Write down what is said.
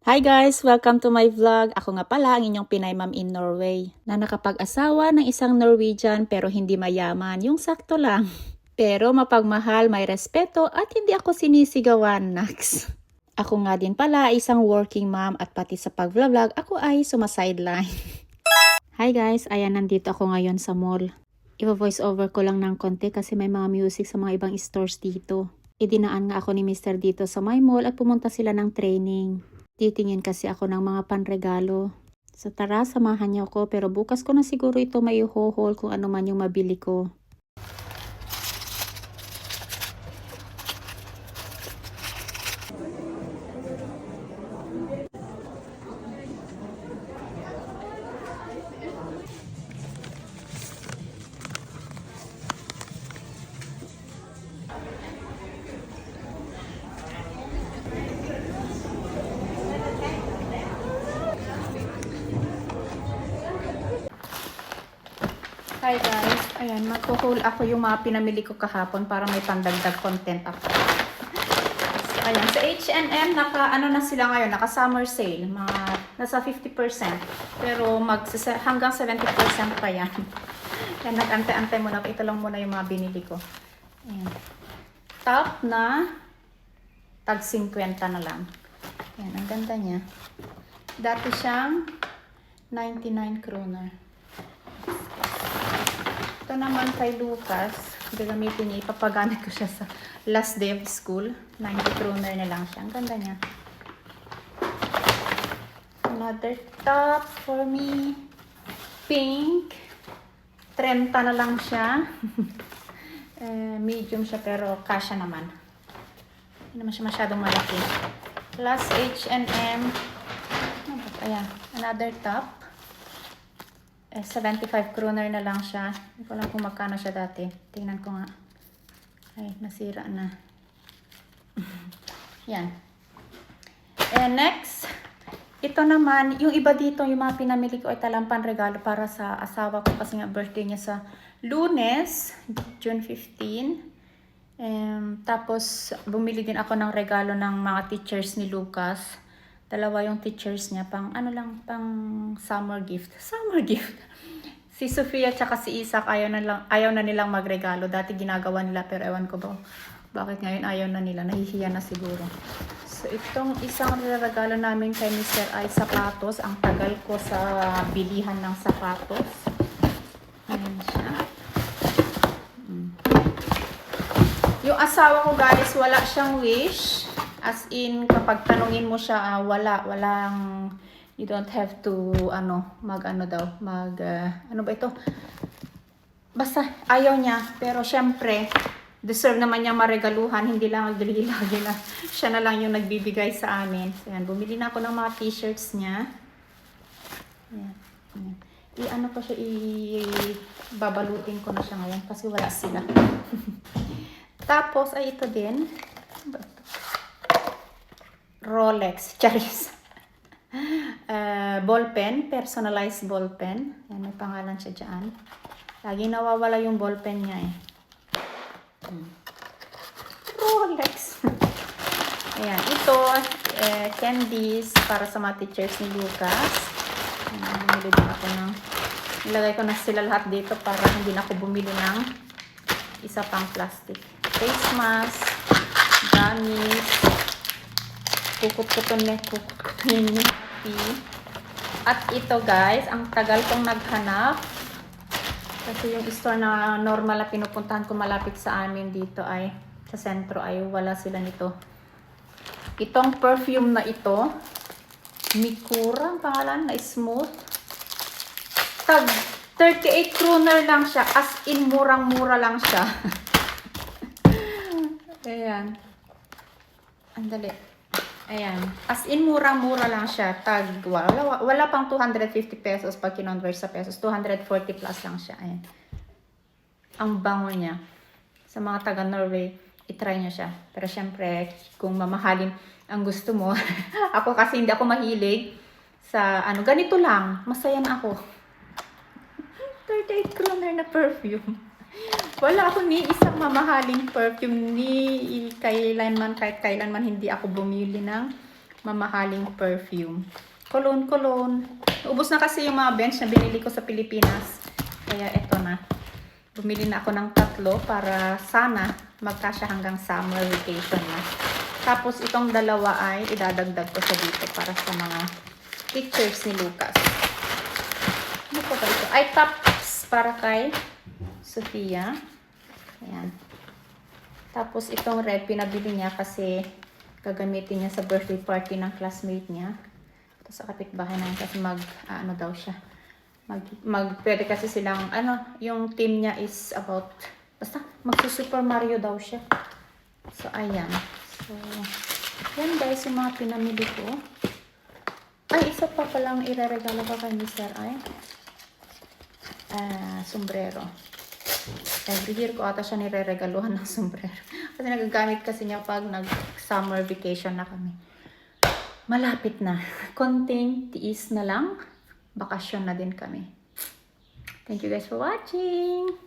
Hi guys! Welcome to my vlog. Ako nga pala ang inyong Pinay Ma'am in Norway na nakapag-asawa ng isang Norwegian pero hindi mayaman, yung sakto lang. Pero mapagmahal, may respeto at hindi ako sinisigawan, Nax. Ako nga din pala isang working mom at pati sa pag-vlog ako ay sumasideline. Hi guys! Ayan, nandito ako ngayon sa mall. Ivo-voice over ko lang ng konti kasi may mga music sa mga ibang stores dito. Idinaan nga ako ni Mr. dito sa my mall at pumunta sila ng training. Titingin kasi ako ng mga panregalo. So tara, samahan niyo ako pero bukas ko na siguro ito may haul kung ano man yung mabili ko. Hi guys, ayan, magpo-haul ako yung mga pinamili ko kahapon para may pandagdag content ako. So, ayan, sa H&M, ano na sila ngayon, naka summer sale, mga nasa 50%. Pero hanggang 70% pa yan. Kaya nag-ante-ante muna, ito lang muna yung mga binili ko. Ayan. Top na, tag 50 na lang. Ayan, ang ganda niya. Dati siyang 99 kroner. Ito naman kay Lucas, gagamitin niya, ipapagamit ko siya sa last day of school. 90 kroner na lang siya. Ang ganda niya. Another top for me. Pink. 30 na lang siya. Medium siya pero kasya naman. Hindi naman siya masyadong malaki. Plus H&M. Ayan, another top. 75 kroner na lang siya. Hindi ko alam kung magkano siya dati. Tingnan ko nga. Ay, nasira na. Yan. And next, ito naman, yung iba dito, yung mga pinamili ko ay talampan regalo para sa asawa ko kasi nga birthday niya sa Lunes, June 15. Tapos, bumili din ako ng regalo ng mga teachers ni Lucas. Dalawa yung teachers niya, pang summer gift. Summer gift. Si Sofia tsaka si Isaac ayaw na nilang magregalo. Dati ginagawa nila pero ewan ko ba bakit ngayon ayaw na nila. Nahihiya na siguro. So itong isang regalo namin kay Mr. ay sapatos. Ang tagal ko sa bilihan ng sapatos. Ayan siya. Yung asawa ko guys, wala siyang wish. As in, kapag tanungin mo siya, walang, you don't have to, ano ba ito? Basta, ayaw niya. Pero, syempre, deserve naman niya maregaluhan. Hindi lang lagi na siya na lang yung nagbibigay sa amin. So, yan, bumili na ako ng mga t-shirts niya. Yan. I-ano ko siya, babalutin ko na siya ngayon kasi wala sila. Tapos, ay ito din. Rolex, charis. Ballpen, personalized ballpen. Yan, may pangalan siya dyan. Lagi nawawala yung ballpen niya eh. Rolex. Ayan, ito, candies para sa mga teachers ni Lucas. Bumili din ako ng, nilagay ko na sila lahat dito para hindi na ako bumili ng isa pang plastic. Face mask, gummies, kukutunin niya. At ito guys, ang tagal kong naghanap. Kasi yung store na normal na pinupuntahan ko malapit sa amin dito ay, sa sentro ay wala sila nito. Itong perfume na ito, Mikura ang pangalan, na smooth. Tag 38 kroner lang siya. As in, murang-mura lang siya. Ayan. Andali. Ayan. As in, murang-mura lang siya. Tag, wala pang 250 pesos pag kinonvert sa pesos. 240 plus lang siya. Ayan. Ang bango niya. Sa mga taga-Norway, itry nyo siya. Pero syempre, kung mamahalin ang gusto mo, ako kasi hindi ako mahilig sa ganito lang. Masaya na ako. 38 kroner na perfume. Wala ako ni isang mamahaling perfume ni kahit kailanman hindi ako bumili ng mamahaling perfume. Cologne. Ubus na kasi yung mga bench na binili ko sa Pilipinas. Kaya eto na. Bumili na ako ng 3 para sana magkasya hanggang summer vacation na. Tapos itong 2 ay idadagdag ko sa dito para sa mga pictures ni Lucas. Ano po ba ito? Ay, tops para kay Sofia. Ayan. Tapos itong red, pinabili niya kasi gagamitin niya sa birthday party ng classmate niya. Ito sa kapitbahay na yun kasi ano daw siya. Pwede kasi silang, yung team niya is about, basta magsu-Super Mario daw siya. So, ayan. So, yan guys, yung mga pinamili ko. Ay, isa pa palang ireregalo ko kay Mr. Ay. Sombrero. Every year ko ata siya nireregaluhan ng sombrero. Kasi nagagamit kasi niya pag nag-summer vacation na kami. Malapit na. Konting tiis na lang. Bakasyon na din kami. Thank you guys for watching!